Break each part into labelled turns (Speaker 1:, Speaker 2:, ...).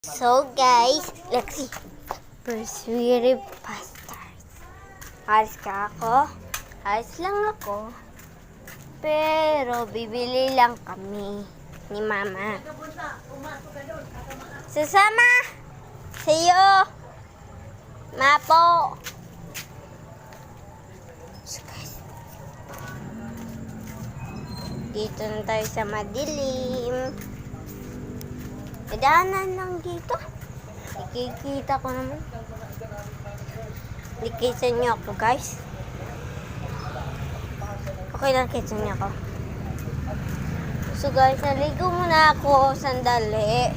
Speaker 1: So guys, let's see. Persuade pastors. Alis ka ako. Alis lang ako. Pero bibili lang kami ni mama. Sasama sa'yo. Mapo. So guys, dito na tayo sa madilim. Daanan lang dito. Ikikita ko naman. Ikita niyo ako, guys. Okay lang, kita niyo ako. So, guys, naligo muna ako sandali.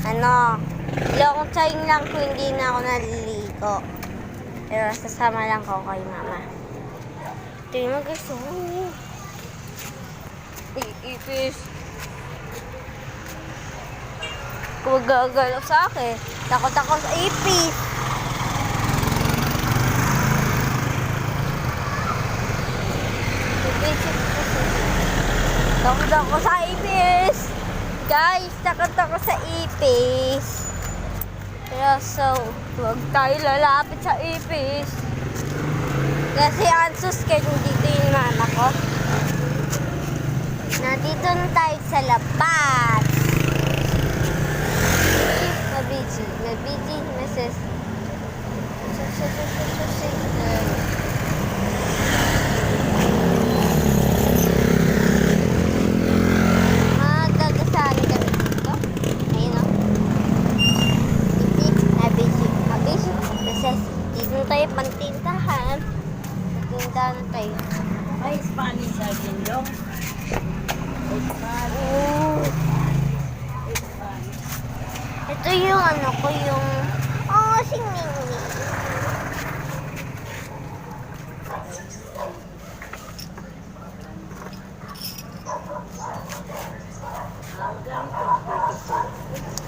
Speaker 1: Ilang time lang kung hindi na ako naliligo. Pero sasama lang ko kay mama. Tingnan mo, guys. Ipis. Huwag gagalaw sa akin. Takot ako sa ipis. Takot ako sa ipis. Guys, takot ako sa ipis. Pero so, huwag tayo lalapit sa ipis. Kasi ang scared dito yung mama ko. Nandito na tayo sa labas. Nabiji, Mrs. Magagasali kami dito. Ayun o. Nabiji, Mrs. Dito tayo pantindahan. Pantindahan na tayo.
Speaker 2: Ay, Spanish again, yung.
Speaker 1: Ito yung si Mimi.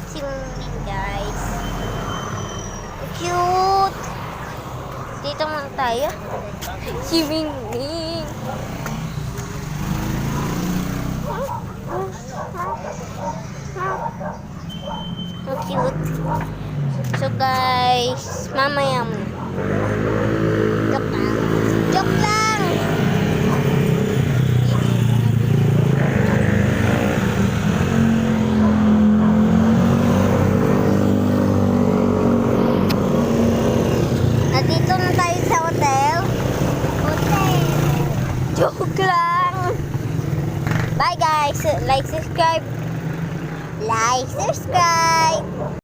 Speaker 1: Si Mimi, guys. Cute. Dito man tayo. Si Mimi. So cute. So guys, mamaya mo. Joke lang.